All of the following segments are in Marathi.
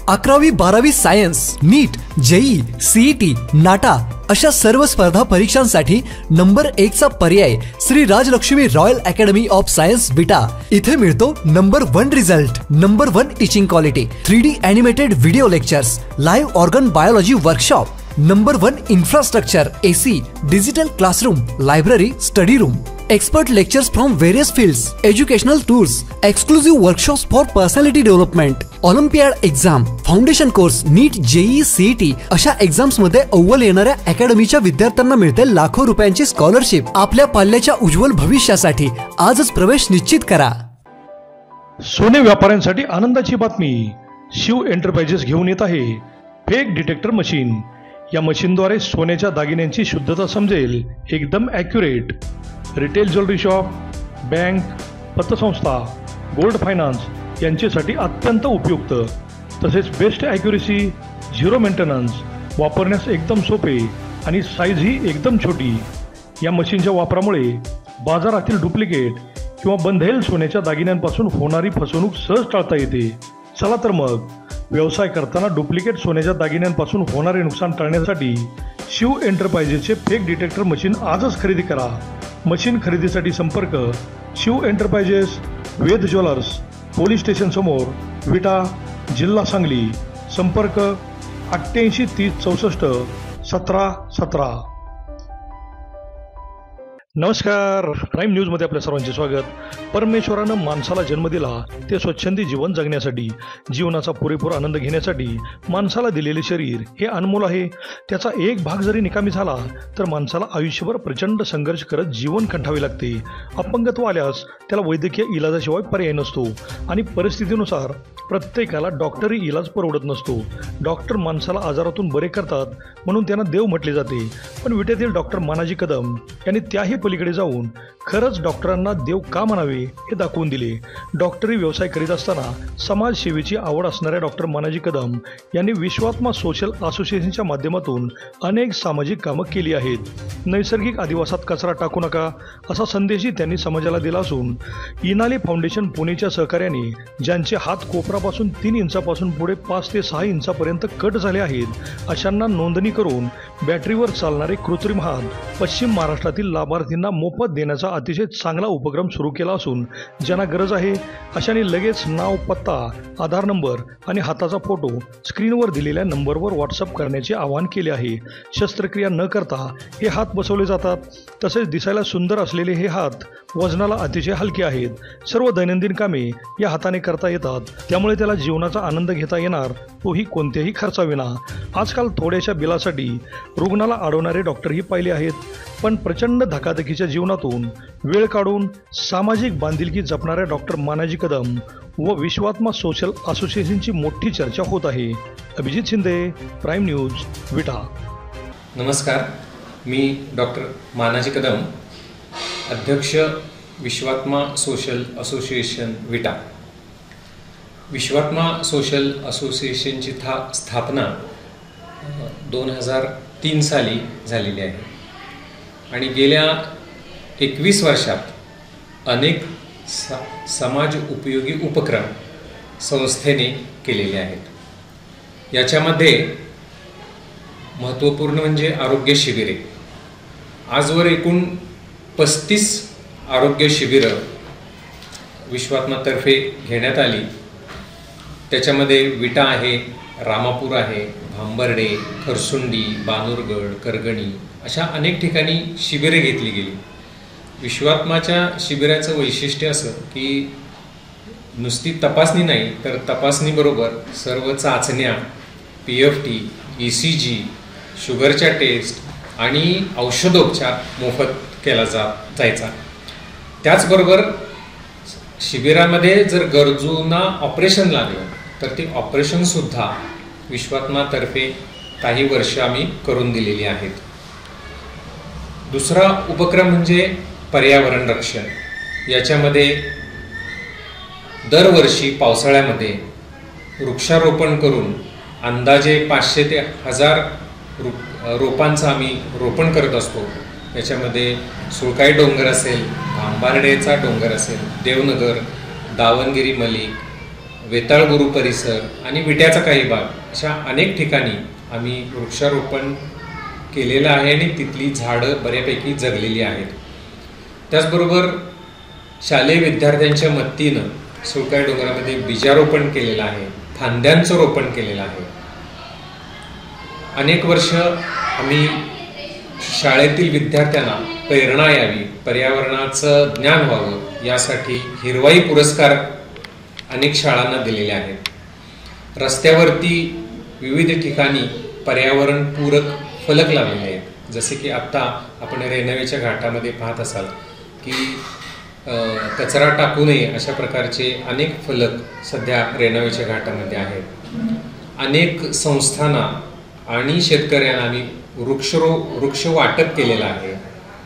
11वी 12वी science, NEET, JEE, CET, NATA अशा सर्व स्पर्धा परीक्षांसाठी नंबर 1 चा पर्याय Shri Rajlakshmi Royal Academy of Science Vita. इथे मिळतो number 1 result, number 1 teaching quality, 3D animated video lectures, live organ biology workshop, number 1 infrastructure, AC, digital classroom, library, study room, expert lectures from various fields, educational tours, exclusive workshops for personality development, Olympiad exam, foundation course, NEET, JEE, CET अशा एक्झाम्स मध्ये अव्वल येणाऱ्या अकॅडमीच्या विद्यार्थ्यांना मिळते लाखो रुपयांची स्कॉलरशिप। आपल्या पाल्याच्या उज्ज्वल भविष्यासाठी आजच प्रवेश निश्चित करा। सोने व्यापाऱ्यांसाठी आनंदाची बातमी, शिव एंटरप्राइजेस घेऊन येत आहे फेक डिटेक्टर मशीन। या मशीनद्वारे सोन्याच्या दागिन्यांची शुद्धता समजेल, एकदम accurate. Retail jewellery shop, bank, पतसंस्था, गोल्ड फायनान्स यांच्यासाठी अत्यंत उपयुक्त, तसेच बेस्ट ॲक्युरेसी, झिरो मेंटेनन्स, वापरण्यास एकदम सोपे आणि साईजही एकदम छोटी। या मशीनच्या वापरामुळे बाजारातील डुप्लिकेट किंवा बंधेल सोन्याच्या दागिन्यांपासून होणारी फसवणूक सहज टाळता येते। चला तर मग व्यवसाय करताना डुप्लिकेट सोन्याच्या दागिन्यांपासून होणारे नुकसान टाळण्यासाठी शिव एंटरप्राइजेसचे फेक डिटेक्टर मशीन आजच खरेदी करा। मशीन खरेदीसाठी संपर्क शिव एंटरप्राइजेस, वेद ज्वेलर्स, पोलीस स्टेशन समोर, विटा, जिल्हा सांगली। संपर्क 88 30 64 17 17। नमस्कार, प्राईम न्यूजमध्ये आपल्या सर्वांचे स्वागत। परमेश्वरानं माणसाला जन्म दिला ते स्वच्छंदी जीवन जगण्यासाठी, जीवनाचा पुरेपूर आनंद घेण्यासाठी। माणसाला दिलेले शरीर हे अनमोल आहे। त्याचा एक भाग जरी निकामी झाला तर माणसाला आयुष्यभर प्रचंड संघर्ष करत जीवन कंठावे लागते। अपंगत्व आल्यास त्याला वैद्यकीय इलाजाशिवाय पर्याय नसतो आणि परिस्थितीनुसार प्रत्येकाला डॉक्टरी इलाज परवडत नसतो। डॉक्टर माणसाला आजारातून बरे करतात म्हणून त्यांना देव म्हटले जाते, पण विट्यातील डॉक्टर मानाजी कदम यांनी त्याही पलीकडे जाऊन खरंच डॉक्टरांना देव का म्हणावे हे दाखवून दिले। डॉक्टरी व्यवसाय करीत असताना समाजसेवेची आवड असणाऱ्या डॉक्टर मानाजी कदम यांनी विश्वात्मा सोशल असोसिएशनच्या माध्यमातून अनेक सामाजिक कामं केली आहेत। नैसर्गिक अधिवासात कचरा टाकू नका असा संदेशही त्यांनी समाजाला दिला असून इनाली फाउंडेशन पुणेच्या सहकार्याने ज्यांचे हात कोपरापासून 3 इंचापासून पुढे 5 ते 6 इंचापर्यंत कट झाले आहेत अशांना नोंदणी करून बॅटरीवर चालणारे कृत्रिम हात पश्चिम महाराष्ट्रातील लाभार्थींना मोफत देण्याचा अतिशय चांगला उपक्रम सुरू केला असून ज्यांना गरज आहे अशांनी लगेच नाव, पत्ता, आधार नंबर आणि हाताचा फोटो स्क्रीनवर दिलेल्या नंबरवर व्हॉट्सअप करण्याचे आवाहन केले आहे। शस्त्रक्रिया न करता हे हात बसवले जातात। तसेच दिसायला सुंदर असलेले हे हात वजनाला अतिशय हलके आहेत। सर्व दैनंदिन कामे या हाताने करता येतात, त्यामुळे त्याला जीवनाचा आनंद घेता येणार, तोही कोणत्याही खर्चाविना। आजकाल थोड्याशा बिलासाठी रुग्णाला अडवणारे डॉक्टरही पाहिले आहेत, पण प्रचंड धकाधकीच्या जीवनातून वेळ काढून सामाजिक बांधिलकी जपणाऱ्या डॉक्टर मानाजी कदम व विश्वात्मा सोशल असोसिएशनची मोठी चर्चा होत आहे। अभिजित शिंदे, प्राईम न्यूज, विटा। नमस्कार, मी डॉक्टर मानाजी कदम, अध्यक्ष विश्वात्मा सोशल असोसिएशन विटा। विश्वात्मा सोशल असोसिएशनची स्थापना 2003 साली झालेली आहे आणि गेल्या 21 वर्षात अनेक समाज उपयोगी उपक्रम संस्थेने केलेले आहेत। याच्यामध्ये महत्त्वपूर्ण म्हणजे आरोग्य शिबिरे। आजवर एकूण 35 आरोग्य शिबिरं विश्वात्मातर्फे घेण्यात आली। त्याच्यामध्ये विटा आहे, रामापूर आहे, भांबर्डे, खरसुंडी, बानुरगड, करगणी अशा अनेक ठिकाणी शिबिरे घेतली गेली। विश्वात्माच्या शिबिराचं वैशिष्ट्य असं की नुसती तपासणी नाही तर तपासणीबरोबर सर्व चाचण्या, PFT, ECG, शुगरच्या टेस्ट आणि औषधोपचार मोफत केला जायचा। त्याचबरोबर शिबिरामध्ये जर गरजूंना ऑपरेशन लागलं तर ते ऑपरेशनसुद्धा विश्वात्मातर्फे काही वर्ष आम्ही करून दिलेली आहेत। दुसरा उपक्रम म्हणजे पर्यावरण रक्षण। याच्यामध्ये दरवर्षी पावसाळ्यामध्ये वृक्षारोपण करून अंदाजे 500 ते 1000 रोपांचं आम्ही रोपण करत असतो। याच्यामध्ये सुळकाई डोंगर असेल, भांबार्डेचा डोंगर असेल, देवनगर, दावणगिरी मलिक, वेताळ गुरु परिसर आणि विट्याचा काही भाग अशा अनेक ठिकाणी आम्ही वृक्षारोपण केलेलं आहे आणि तिथली झाडं बऱ्यापैकी जगलेली आहेत. त्याचबरोबर शालेय विद्यार्थ्यांच्या मदतीनं सुळकाई डोंगरामध्ये बीजारोपण केलेलं आहे, फांद्यांचं रोपण केलेलं आहे. अनेक वर्ष आम्ही शाळेतील विद्यार्थ्यांना प्रेरणा यावी, पर्यावरणाचं ज्ञान व्हावं यासाठी हिरवाई पुरस्कार अनेक शाळांना दिलेले आहेत. रस्त्यावरती विविध ठिकाणी पर्यावरणपूरक फलक लावलेले आहेत. जसे की आत्ता आपण रेणवेच्या घाटामध्ये पाहत असाल की कचरा टाकू नये अशा प्रकारचे अनेक फलक सध्या रेणवेच्या घाटामध्ये आहेत. अनेक संस्थांना आणि शेतकऱ्यांना आम्ही वृक्ष वाटप केलेलं आहे.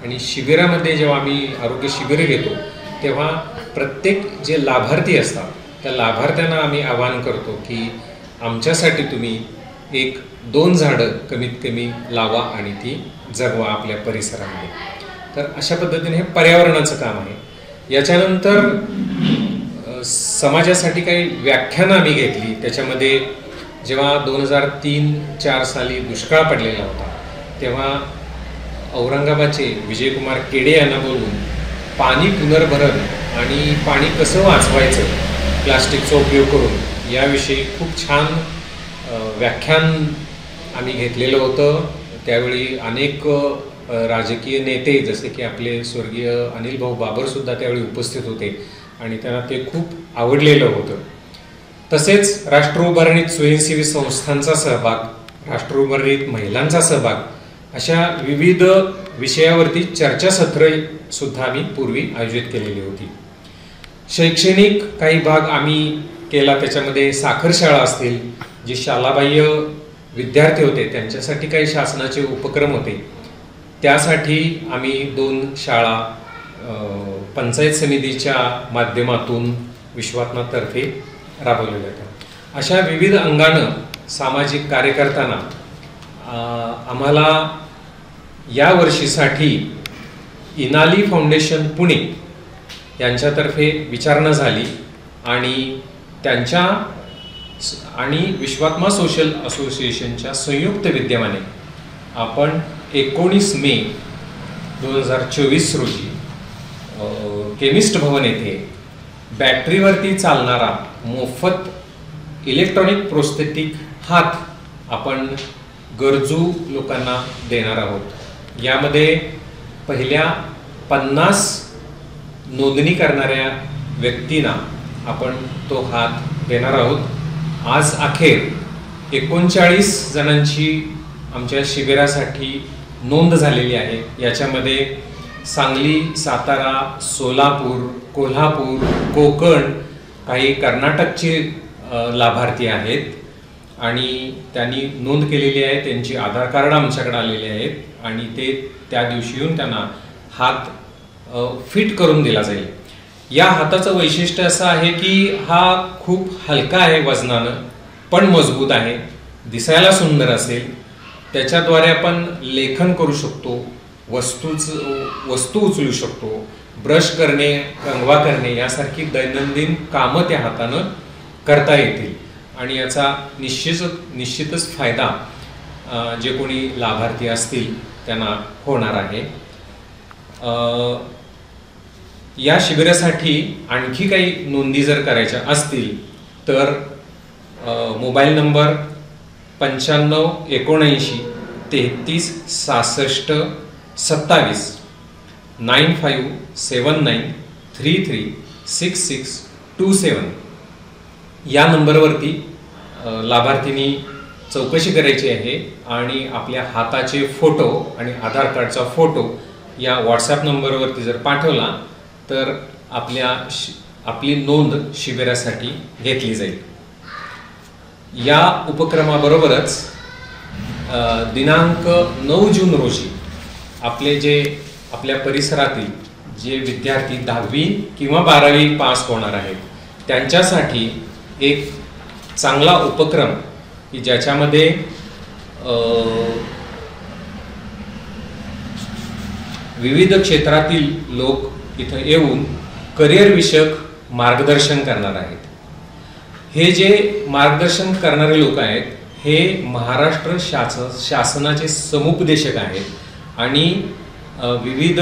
आणि शिबिरामध्ये जेव्हा आम्ही आरोग्य शिबिरं घेतो तेव्हा प्रत्येक जे लाभार्थी असतात त्या लाभार्थ्यांना आम्ही आवाहन करतो की आमच्यासाठी तुम्ही 1-2 झाडं कमीत कमी लावा आणि ती जगवा आपल्या परिसरामध्ये. तर अशा पद्धतीने हे पर्यावरणाचं काम आहे. याच्यानंतर समाजासाठी काही व्याख्यानं आम्ही घेतली. त्याच्यामध्ये जेव्हा 2003-04 साली दुष्काळ पडलेला होता तेव्हा औरंगाबादचे विजयकुमार केडे यांना बोलवून पाणी पुनर्भरण आणि पाणी कसं वाचवायचं प्लास्टिकचा उपयोग करून याविषयी खूप छान व्याख्यान आम्ही घेतलेलं होतं. त्यावेळी अनेक राजकीय नेते जसे की आपले स्वर्गीय अनिल भाऊ बाबरसुद्धा त्यावेळी उपस्थित होते आणि त्यांना ते खूप आवडलेलं होतं. तसेच राष्ट्र उभारणीत स्वयंसेवी संस्थांचा सहभाग, राष्ट्र उभारणीत महिलांचा सहभाग अशा विविध विषयावरती चर्चासत्र सुद्धा आम्ही पूर्वी आयोजित केलेली होती. शैक्षणिक काही भाग आम्ही केला. त्याच्यामध्ये साखरशाळा असतील, जे शालाबाह्य विद्यार्थी होते त्यांच्यासाठी काही शासनाचे उपक्रम होते. त्यासाठी आम्ही 2 शाळा पंचायत समितीच्या माध्यमातून विश्वात्मातर्फे राबवलेल्या होत्या. अशा विविध अंगानं सामाजिक कार्य करताना आम्हाला या वर्षीसाठी इनाली फाउंडेशन पुणे यांच्यातर्फे विचारणा झाली आणि त्यांच्या आणि विश्वात्मा सोशल असोसिएशनच्या संयुक्त विद्यमाने आपण 19 मे 2024 रोजी केमिस्ट भवन येथे बॅटरीवरती चालणारा मोफत इलेक्ट्रॉनिक प्रोस्थेटिक हात आपण गरजू लोकांना देणार आहोत. यामध्ये पहिल्या 50 नोंदणी करणाऱ्या व्यक्तींना आपण तो हात देणार आहोत. आज अखेर 39 जणांची आमच्या शिबिरासाठी नोंद झालेली आहे. याच्यामध्ये सांगली, सातारा, सोलापूर, कोल्हापूर, कोकण, काही कर्नाटकचे लाभार्थी आहेत आणि त्यांनी नोंद केलेली आहे. त्यांची आधार कार्ड आमच्याकडे आलेले आहेत आणि ते त्या दिवशी येऊन त्यांना हात फिट करून दिला जाईल. या हाताचं वैशिष्ट्य असं आहे की हा खूप हलका आहे वजनानं, पण मजबूत आहे, दिसायला सुंदर असेल. त्याच्याद्वारे आपण लेखन करू शकतो, वस्तू उचलू शकतो, ब्रश करणे, कंगवा करणे यासारखी दैनंदिन कामं त्या हातानं करता येतील आणि याचा निश्चितच फायदा जे कोणी लाभार्थी असतील त्यांना होणार आहे. या शिबिरासाठी आणखी काही नोंदी जर करायच्या असतील तर मोबाईल नंबर 9579 33 66 27 9579 33 66 27 या नंबरवरती लाभार्थींनी चौकशी करायची आहे आणि आपल्या हाताचे फोटो आणि आधार कार्डचा फोटो या व्हॉट्सॲप नंबरवरती जर पाठवला तर आपली नोंद शिबिरासाठी घेतली जाईल. या उपक्रमाबरोबरच दिनांक 9 जून रोजी आपल्या परिसरातील जे विद्यार्थी 10वी किंवा 12वी पास होणार आहेत त्यांच्यासाठी एक चांगला उपक्रम की ज्याच्यामध्ये विविध क्षेत्रातील लोक इथं येऊन करिअर विषयक मार्गदर्शन करणार आहेत. हे जे मार्गदर्शन करणारे लोक आहेत हे महाराष्ट्र शासनाचे समुपदेशक आहेत आणि विविध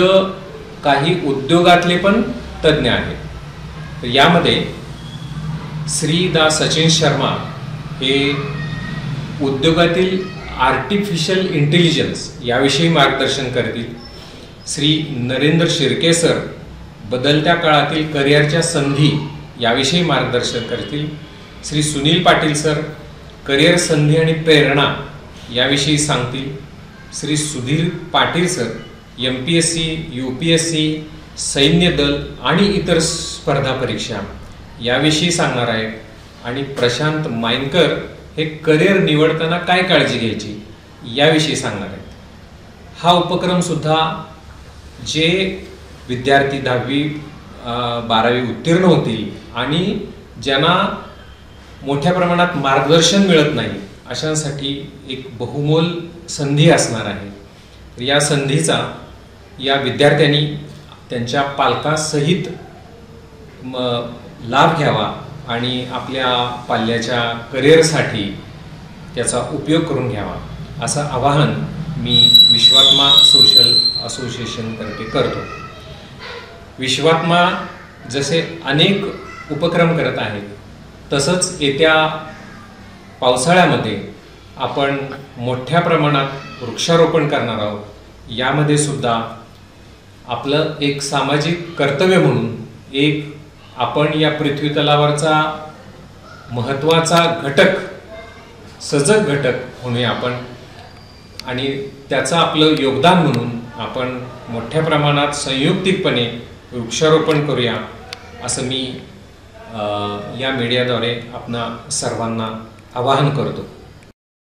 काही उद्योगातले पण तज्ज्ञ आहेत. तर यामध्ये श्री दा सचिन शर्मा हे उद्योगातील आर्टिफिशियल इंटेलिजन्स याविषयी मार्गदर्शन करतील. श्री नरेंद्र शिर्के सर बदलत्या काळातील करिअरच्या संधी याविषयी मार्गदर्शन करतील. श्री सुनील पाटील सर करिअर संधी आणि प्रेरणा याविषयी सांगतील. Shri Sudhir Patil sir MPSC UPSC सैन्य दल आणि इतर स्पर्धा परीक्षा याविषयी सांगणार आहेत. आणि प्रशांत मायनकर हे करिअर निवडताना काय काळजी घ्यायची याविषयी सांगणार आहेत. हा उपक्रम सुद्धा जे विद्यार्थी 10वी 12वी उत्तीर्ण होतील आणि ज्यांना मोठ्या प्रमाणात मार्गदर्शन मिळत नाही अशांसाठी एक बहुमोल संधी असणार आहे. या संधीचा या विद्यार्थ्यांनी त्यांच्या पालकांसहित लाभ घ्यावा आणि आपल्या पाल्याच्या करिअरसाठी त्याचा उपयोग करून घ्यावा असं आवाहन मी विश्वात्मा सोशल असोसिएशनतर्फे करतो. विश्वात्मा जसे अनेक उपक्रम करत आहेत तसंच येत्या पावसाळ्यामध्ये आपण मोठ्या प्रमाणात वृक्षारोपण करणार आहोत. यामध्ये सुद्धा आपलं एक सामाजिक कर्तव्य म्हणून एक आपण या पृथ्वी तलावरचा महत्त्वाचा घटक सजग घटक होऊया आपण आणि त्याचं आपलं योगदान म्हणून आपण मोठ्या प्रमाणात संयुक्तिकपणे वृक्षारोपण करूया असं मी या मीडियाद्वारे आपणा सर्वांना आवाहन करतो.